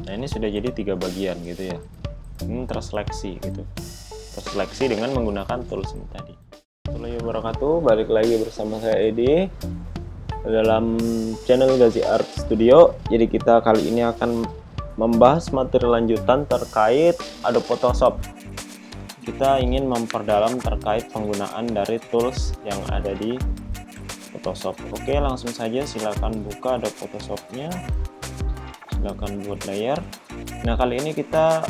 Nah, ini sudah jadi 3 bagian gitu ya. Ini terseleksi gitu. Terseleksi dengan menggunakan tools ini tadi. Assalamualaikum warahmatullahi wabarakatuh. Balik lagi bersama saya Edi dalam channel Gazi Art Studio. Jadi kita kali ini akan membahas materi lanjutan terkait Adobe Photoshop. Kita ingin memperdalam terkait penggunaan dari tools yang ada di Photoshop. Oke, langsung saja silakan buka Adobe Photoshop-nya. Silakan buat layer. Nah, kali ini kita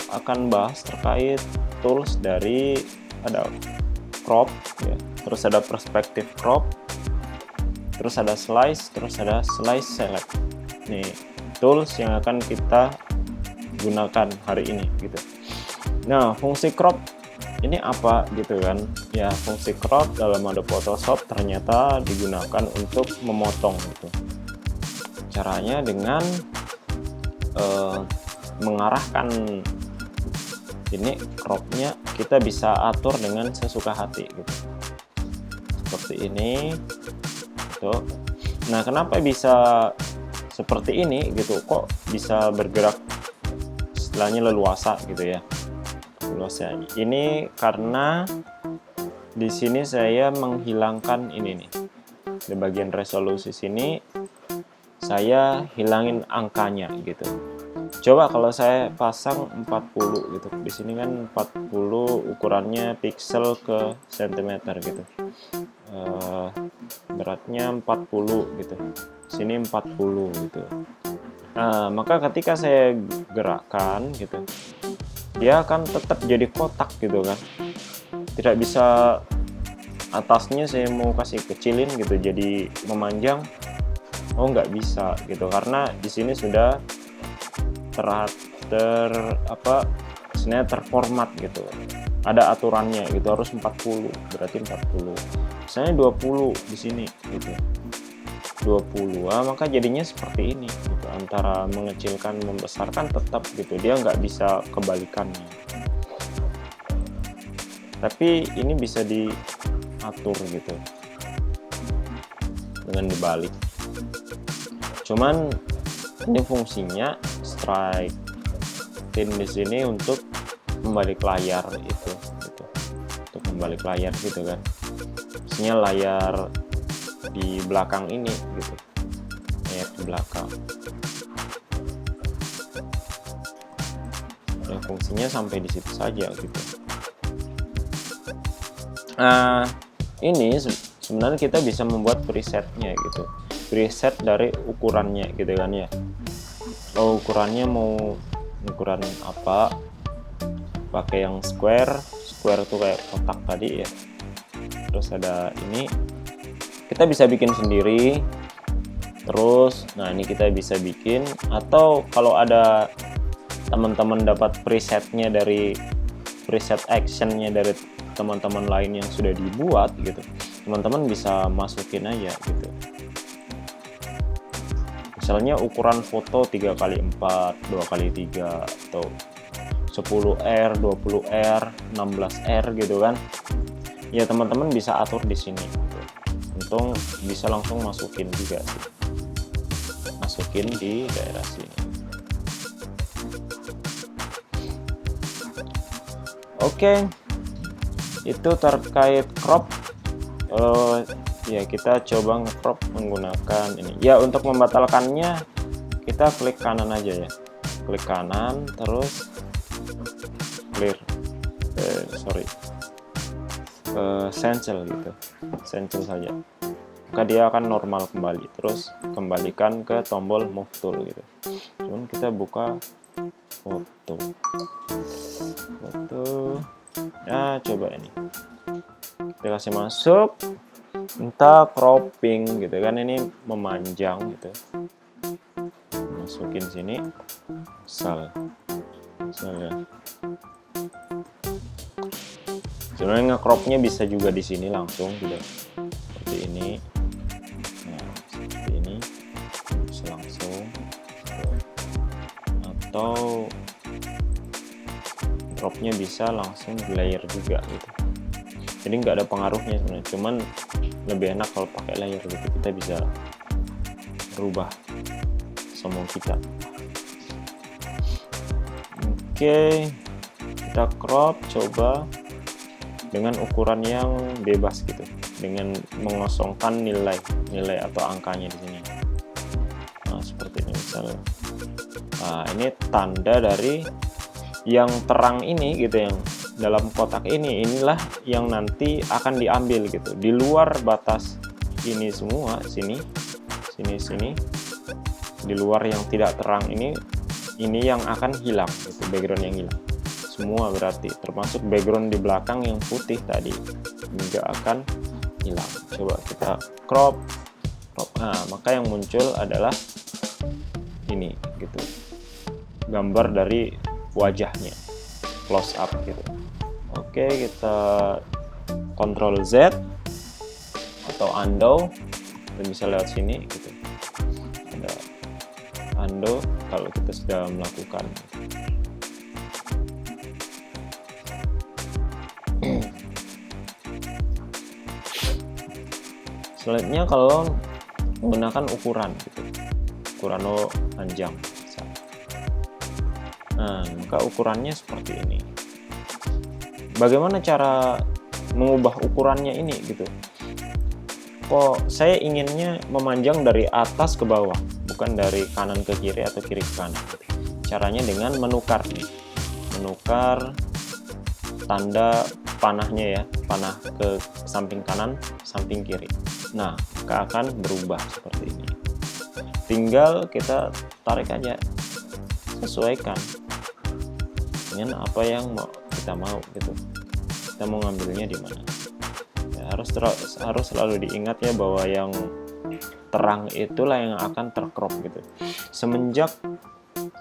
akan bahas terkait tools dari ada crop ya, terus ada perspective crop, terus ada slice, terus ada slice select. Nih, tools yang akan kita gunakan hari ini gitu. Nah, fungsi crop ini apa gitu kan? Ya, fungsi crop dalam Adobe Photoshop ternyata digunakan untuk memotong gitu. Caranya dengan mengarahkan ini cropnya, kita bisa atur dengan sesuka hati gitu, seperti ini gitu. Nah, kenapa bisa seperti ini gitu, kok bisa bergerak istilahnya leluasa gitu ya, leluasa. Ini karena di sini saya menghilangkan ini nih, di bagian resolusi sini saya hilangin angkanya gitu. Coba kalau saya pasang 40 gitu. Di sini kan 40 ukurannya pixel ke sentimeter gitu. Beratnya 40 gitu. Sini 40 gitu. Nah, maka ketika saya gerakkan gitu, dia akan tetap jadi kotak gitu kan. Tidak bisa atasnya saya mau kasih kecilin gitu jadi memanjang. Oh, nggak bisa gitu, karena di sini sudah terformat gitu, ada aturannya gitu, harus 40, berarti 40, misalnya 20 di sini gitu, 20. Maka jadinya seperti ini gitu, antara mengecilkan membesarkan tetap gitu, dia nggak bisa kebalikannya, tapi ini bisa diatur gitu dengan dibalik. Cuman ini fungsinya strike pin di sini untuk membalik layar itu gitu. Untuk membalik layar gitu kan. Maksudnya layar di belakang ini gitu. Layar di belakang. Dan fungsinya sampai di situ saja gitu. Nah, ini sebenarnya kita bisa membuat presetnya gitu. Preset dari ukurannya gitu kan ya. Oh, ukurannya mau ukuran apa, pakai yang square tuh kayak kotak tadi ya. Terus ada ini kita bisa bikin sendiri. Terus nah ini kita bisa bikin, atau kalau ada teman-teman dapat presetnya dari preset actionnya dari teman-teman lain yang sudah dibuat gitu, teman-teman bisa masukin aja gitu. Misalnya ukuran foto 3x4, 2x3, atau 10R, 20R, 16R gitu kan. Ya, teman-teman bisa atur di sini gitu. Untung bisa langsung masukin juga sih. Masukin di daerah sini. Oke. Itu terkait crop. Ya, kita coba nge-crop menggunakan ini ya. Untuk membatalkannya kita klik kanan aja ya, klik kanan terus clear cancel gitu, cancel saja, maka dia akan normal kembali. Terus kembalikan ke tombol move tool gitu. Cuman kita buka foto nah, coba ini kita kasih masuk, minta cropping gitu kan, ini memanjang gitu, masukin sini misal ya. Sebenarnya nge-cropnya bisa juga di sini langsung gitu, seperti ini. Nah, seperti ini bisa langsung, atau cropnya bisa langsung di layer juga gitu. Jadi nggak ada pengaruhnya sebenarnya, cuman lebih enak kalau pakai layer gitu, kita bisa berubah semua kita Oke, kita crop coba dengan ukuran yang bebas gitu, dengan mengosongkan nilai atau angkanya di sini. Nah, seperti ini misalnya. Nah, ini tanda dari yang terang ini gitu, yang dalam kotak ini, inilah yang nanti akan diambil gitu. Di luar batas ini semua, sini, di luar yang tidak terang ini yang akan hilang gitu, background yang hilang. Semua berarti, termasuk background di belakang yang putih tadi juga akan hilang. Coba kita crop. Nah, maka yang muncul adalah ini gitu, gambar dari wajahnya, close up gitu. Oke, kita Ctrl Z atau undo, dan bisa lewat sini gitu. Ada undo kalau kita sudah melakukan. Selanjutnya kalau menggunakan ukuran gitu, ukuran panjang. Nah, maka ukurannya seperti ini. Bagaimana cara mengubah ukurannya ini gitu? Kok saya inginnya memanjang dari atas ke bawah, bukan dari kanan ke kiri atau kiri ke kanan. Caranya dengan menukar nih, menukar tanda panahnya ya, panah ke samping kanan, samping kiri. Nah, maka akan berubah seperti ini. Tinggal kita tarik aja, sesuaikan dengan apa yang kita mau gitu. Kita mau ngambilnya di mana. Ya, harus selalu diingat ya bahwa yang terang itulah yang akan tercrop gitu. Semenjak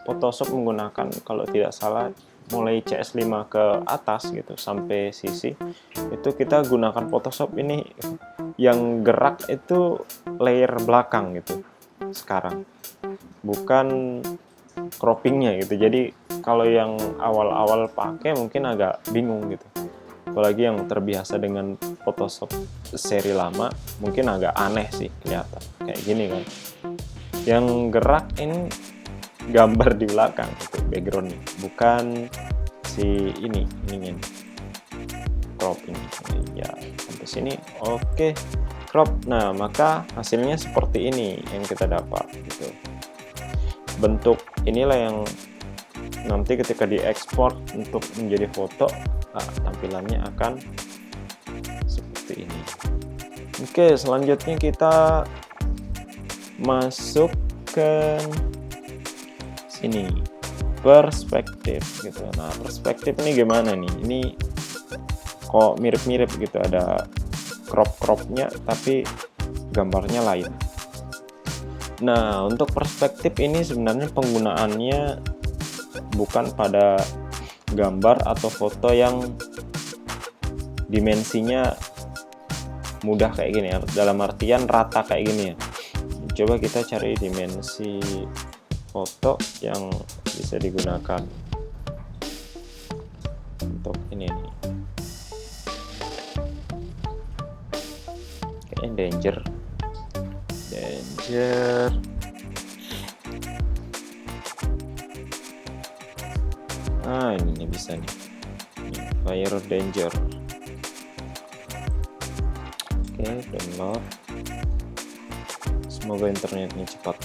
Photoshop menggunakan, kalau tidak salah, mulai CS5 ke atas gitu sampai sisi, itu kita gunakan Photoshop ini yang gerak itu layer belakang gitu sekarang, bukan croppingnya gitu. Jadi kalau yang awal-awal pakai mungkin agak bingung gitu, apalagi yang terbiasa dengan Photoshop seri lama mungkin agak aneh sih kelihatan kayak gini kan. Yang gerak ini gambar di belakang itu backgroundnya, bukan si ini crop ini ya, sampai sini. Oke, crop. Nah, maka hasilnya seperti ini yang kita dapat gitu. Bentuk inilah yang nanti ketika diekspor untuk menjadi foto, tampilannya akan seperti ini. Oke, selanjutnya kita masuk ke sini, perspektif gitu. Nah, perspektif ini gimana nih? Ini kok mirip-mirip gitu, ada crop-cropnya tapi gambarnya lain. Nah, untuk perspektif ini sebenarnya penggunaannya bukan pada gambar atau foto yang dimensinya mudah kayak gini ya, dalam artian rata kayak gini ya. Coba kita cari dimensi foto yang bisa digunakan untuk ini nih. Kayaknya danger. Ini bisa nih. Fire danger. Oke, download. Semoga internetnya cepat.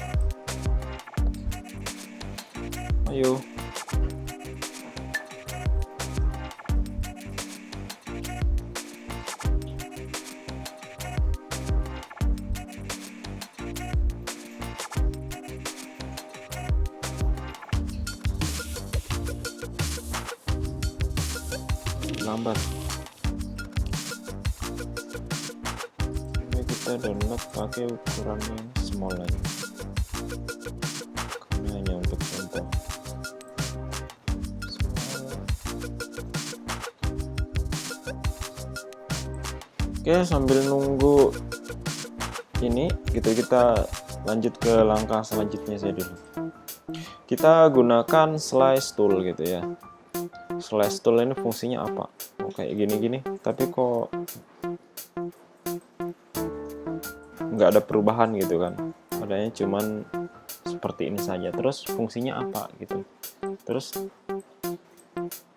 Ayo. Lambat. Ini kita download pakai ukuran yang small aja, karena hanya untuk contoh. Oke, sambil nunggu ini gitu, kita lanjut ke langkah selanjutnya saya dulu. Kita gunakan slice tool gitu ya. Slice tool ini fungsinya apa? Oh, kayak gini-gini, tapi kok nggak ada perubahan gitu kan? Adanya cuman seperti ini saja. Terus fungsinya apa gitu? Terus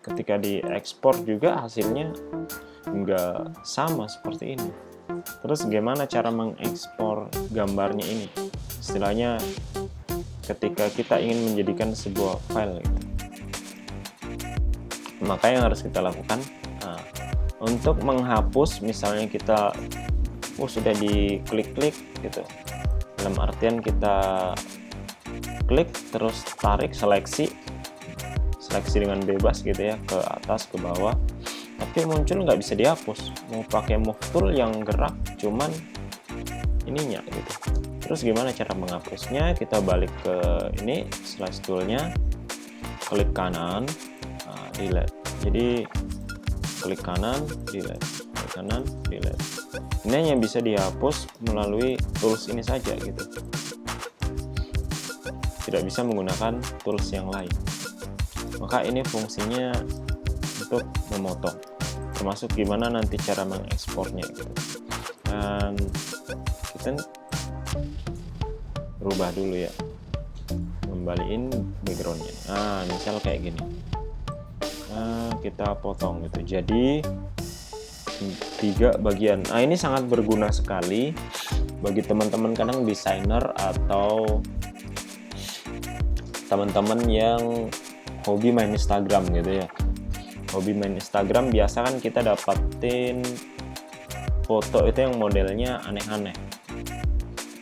ketika diekspor juga hasilnya nggak sama seperti ini. Terus gimana cara mengekspor gambarnya ini? Istilahnya ketika kita ingin menjadikan sebuah file gitu. Maka yang harus kita lakukan, untuk menghapus, misalnya kita sudah diklik-klik gitu, dalam artian kita klik terus tarik seleksi dengan bebas gitu ya, ke atas ke bawah, tapi muncul nggak bisa dihapus. Mau pakai move tool yang gerak cuman ininya gitu. Terus gimana cara menghapusnya? Kita balik ke ini, slash toolnya, klik kanan, delete. Jadi klik kanan, delete, klik kanan, delete. Ini hanya bisa dihapus melalui tools ini saja gitu. Tidak bisa menggunakan tools yang lain. Maka ini fungsinya untuk memotong, termasuk gimana nanti cara mengekspornya gitu. Dan kita rubah dulu ya, kembaliin backgroundnya. Nah, misal kayak gini. Nah, kita potong gitu. Jadi 3 bagian. Nah, ini sangat berguna sekali bagi teman-teman kadang desainer atau teman-teman yang hobi main Instagram gitu ya. Hobi main Instagram, biasa kan kita dapatin foto itu yang modelnya aneh-aneh.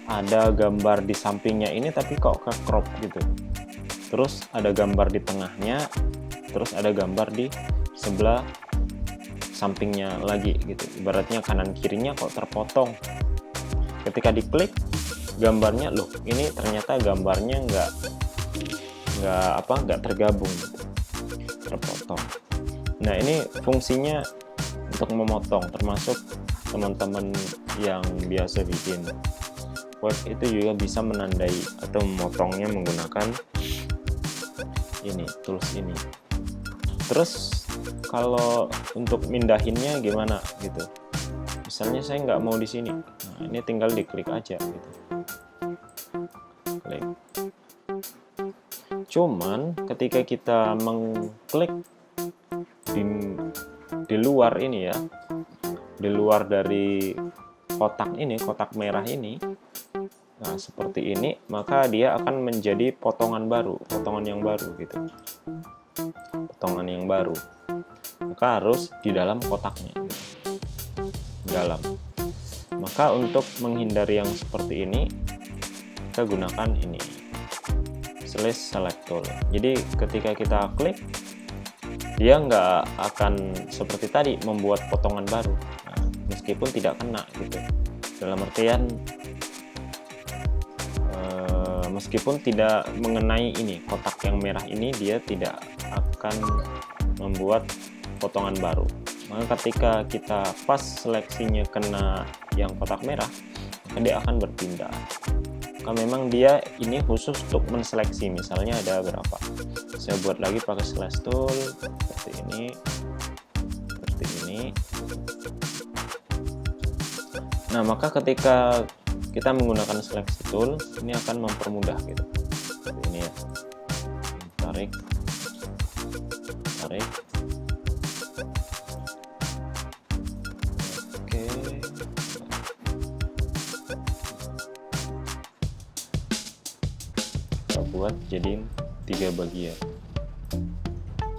Ada gambar di sampingnya ini tapi kok ke crop gitu. Terus ada gambar di tengahnya, terus ada gambar di sebelah sampingnya lagi gitu. Ibaratnya kanan kirinya kok terpotong. Ketika diklik gambarnya, loh ini ternyata gambarnya nggak tergabung gitu, terpotong. Nah, ini fungsinya untuk memotong, termasuk teman-teman yang biasa bikin web itu juga bisa menandai atau memotongnya menggunakan ini, tools ini. Terus kalau untuk mindahinnya gimana gitu, misalnya saya nggak mau di sini, nah ini tinggal diklik aja gitu, klik. Cuman ketika kita mengklik di luar ini ya, di luar dari kotak ini, kotak merah ini, nah seperti ini, maka dia akan menjadi potongan baru, potongan yang baru gitu, potongan yang baru. Maka harus di dalam kotaknya gitu. Dalam. Maka untuk menghindari yang seperti ini, kita gunakan ini, slash select tool. Jadi ketika kita klik, dia nggak akan seperti tadi membuat potongan baru, nah, meskipun tidak kena gitu. Dalam artian meskipun tidak mengenai ini kotak yang merah ini, dia tidak akan membuat potongan baru. Maka ketika kita pas seleksinya kena yang kotak merah, maka dia akan berpindah. Maka memang dia ini khusus untuk menseleksi, misalnya ada berapa. Saya buat lagi pakai slash tool seperti ini, seperti ini. Nah, maka ketika kita menggunakan seleksi tool, ini akan mempermudah gitu. Seperti ini ya. Tarik, tarik. Oke. Kita buat jadi 3 bagian,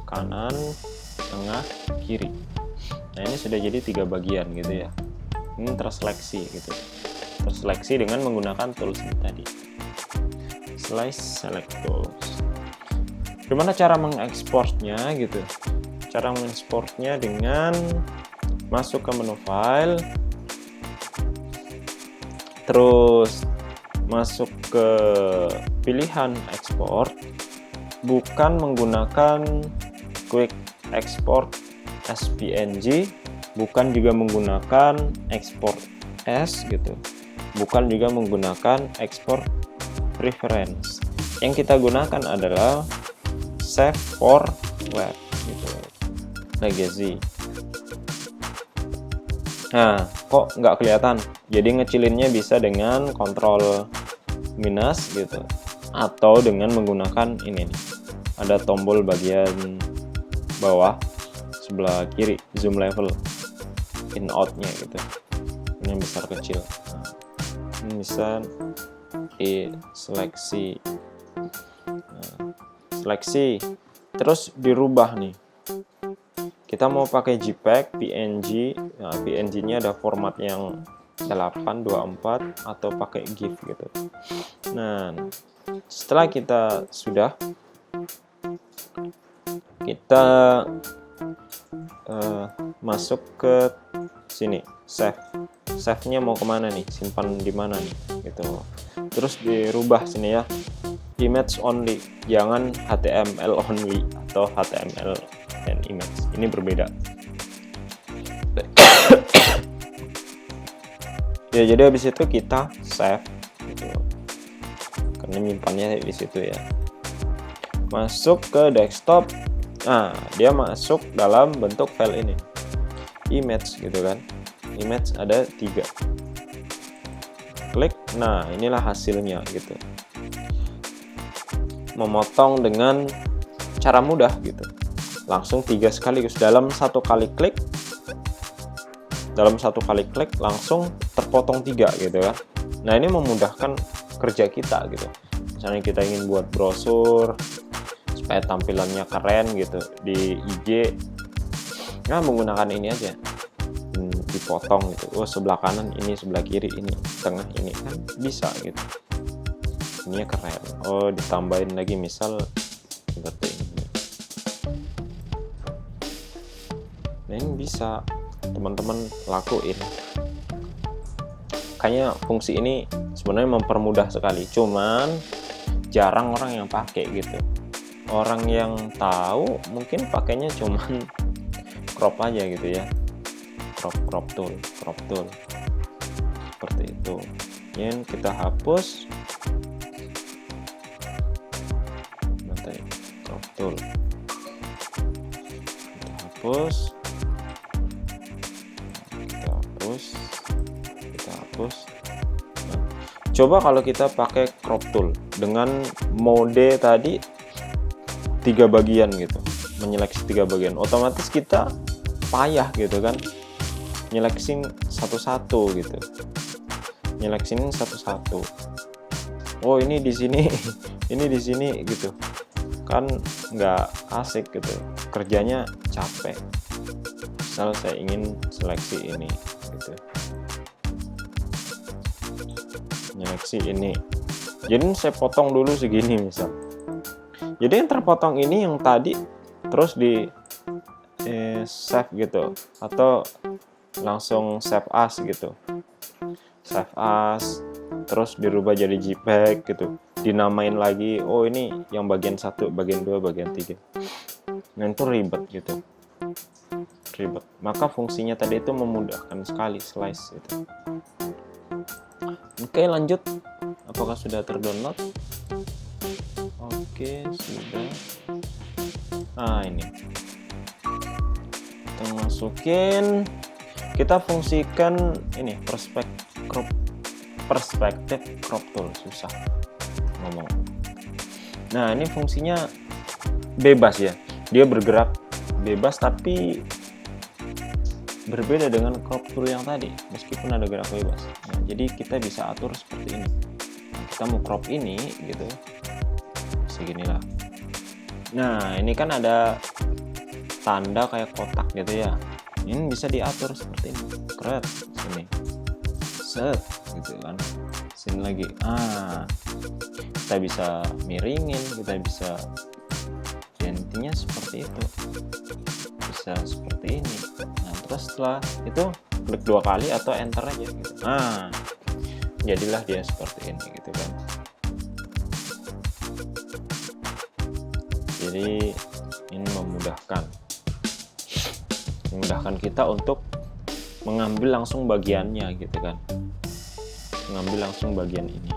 kanan, tengah, kiri. Nah, ini sudah jadi 3 bagian gitu ya. Ini terseleksi gitu, terseleksi dengan menggunakan tools ini tadi, slash select tools. Gimana cara mengekspornya gitu? Cara mengekspornya dengan masuk ke menu file, terus masuk ke pilihan export, bukan menggunakan quick export as PNG, bukan juga menggunakan export as gitu, bukan juga menggunakan export preference. Yang kita gunakan adalah save for web gitu, legacy. Nah, kok nggak kelihatan? Jadi ngecilinnya bisa dengan kontrol minus gitu, atau dengan menggunakan ini nih, ada tombol bagian bawah sebelah kiri, zoom level in out-nya gitu, ini besar kecil. Nah, ini bisa di seleksi, seleksi terus dirubah nih, kita mau pakai JPEG, PNG. Nah, PNG-nya ada format yang 824 atau pakai GIF gitu. Nah, setelah kita sudah, kita masuk ke sini, save-nya mau kemana nih, simpan di mana nih gitu. Terus dirubah sini ya, image only, jangan HTML only atau HTML and image, ini berbeda. Ya, jadi habis itu kita save gitu, karena nyimpannya di situ ya. Masuk ke desktop. Nah, dia masuk dalam bentuk file ini, image gitu kan. Image ada 3. Klik, nah inilah hasilnya gitu. Memotong dengan cara mudah gitu. Langsung 3 sekaligus dalam satu kali klik. Dalam satu kali klik langsung terpotong 3 gitu kan. Nah, ini memudahkan kerja kita gitu. Misalnya kita ingin buat brosur supaya tampilannya keren gitu di IG, nah menggunakan ini aja, dipotong gitu. Oh, sebelah kanan ini, sebelah kiri ini, tengah ini, kan bisa gitu. Ini keren. Oh, ditambahin lagi misal seperti ini. Nah, ini bisa teman-teman lakuin. Kayaknya fungsi ini sebenarnya mempermudah sekali, cuman jarang orang yang pakai gitu. Orang yang tahu mungkin pakainya cuman crop aja gitu ya, crop tool seperti itu. Ini kita hapus, nanti crop tool kita hapus, kita hapus. Nah, coba kalau kita pakai crop tool dengan mode tadi 3 bagian gitu, menyeleksi 3 bagian, otomatis kita payah gitu kan, nyeleksi satu-satu gitu, nyeleksiin satu-satu. Oh, ini di sini, ini di sini gitu kan, nggak asik gitu, kerjanya capek. Misal saya ingin seleksi ini gitu, nyeleksi ini, jadi saya potong dulu segini misal. Jadi yang terpotong ini yang tadi terus di save gitu, atau langsung save as gitu, save as, terus dirubah jadi JPEG gitu, dinamain lagi. Oh, ini yang bagian 1, bagian 2, bagian 3. Nah, itu ribet gitu, ribet. Maka fungsinya tadi itu memudahkan sekali, slice gitu. Oke, lanjut. Apakah sudah terdownload? Oke, sudah. Nah, ini kita masukin, kita fungsikan ini perspektif crop tool, susah ngomong. Nah, ini fungsinya bebas ya, dia bergerak bebas, tapi berbeda dengan crop tool yang tadi, meskipun ada gerak bebas. Nah, jadi kita bisa atur seperti ini. Nah, kita mau crop ini gitu, seginilah. Nah, ini kan ada tanda kayak kotak gitu ya, ini bisa diatur seperti ini, kret sini, set gitu kan, sini lagi. Kita bisa miringin, kita bisa, intinya seperti itu, bisa seperti ini. Nah, terus setelah itu klik 2 kali atau enter aja gitu. Nah, jadilah dia seperti ini gitu kan. Jadi ini memudahkan kita untuk mengambil langsung bagiannya gitu kan, mengambil langsung bagian ini.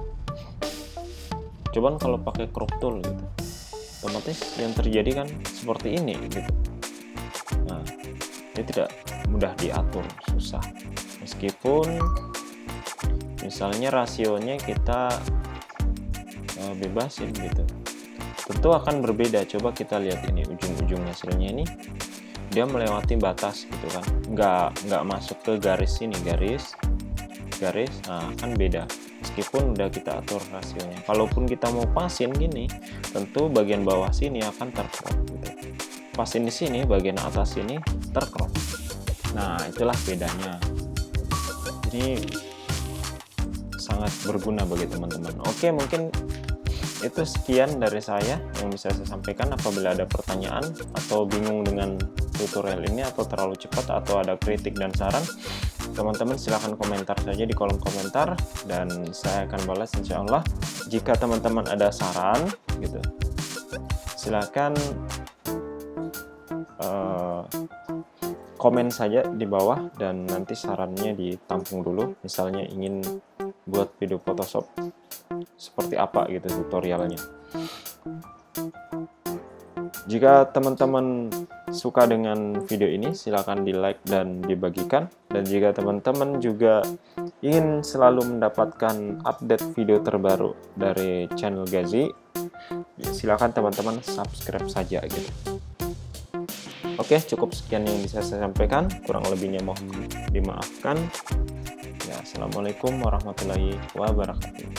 Cuman kalau pakai crop tool gitu, otomatis yang terjadi kan seperti ini gitu. Nah, ini tidak mudah diatur, susah. Meskipun misalnya rasionya kita bebasin gitu, tentu akan berbeda. Coba kita lihat ini ujung-ujung hasilnya ini, dia melewati batas gitu kan, nggak masuk ke garis ini, garis, nah kan beda. Meskipun udah kita atur hasilnya, kalaupun kita mau pasin gini, tentu bagian bawah sini akan tercrop gitu. Pasin di sini, bagian atas ini tercrop. Nah, itulah bedanya. Ini sangat berguna bagi teman-teman. Oke, mungkin itu sekian dari saya yang bisa saya sampaikan. Apabila ada pertanyaan atau bingung dengan tutorial ini, atau terlalu cepat, atau ada kritik dan saran, teman-teman silahkan komentar saja di kolom komentar, dan saya akan balas insya Allah. Jika teman-teman ada saran gitu, silahkan komen saja di bawah, dan nanti sarannya ditampung dulu. Misalnya ingin buat video Photoshop seperti apa gitu tutorialnya. Jika teman-teman suka dengan video ini, silahkan di like dan dibagikan. Dan jika teman-teman juga ingin selalu mendapatkan update video terbaru dari channel Gazi, silahkan teman-teman subscribe saja gitu. Oke, cukup sekian yang bisa saya sampaikan. Kurang lebihnya mohon dimaafkan. Ya, assalamualaikum warahmatullahi wabarakatuh.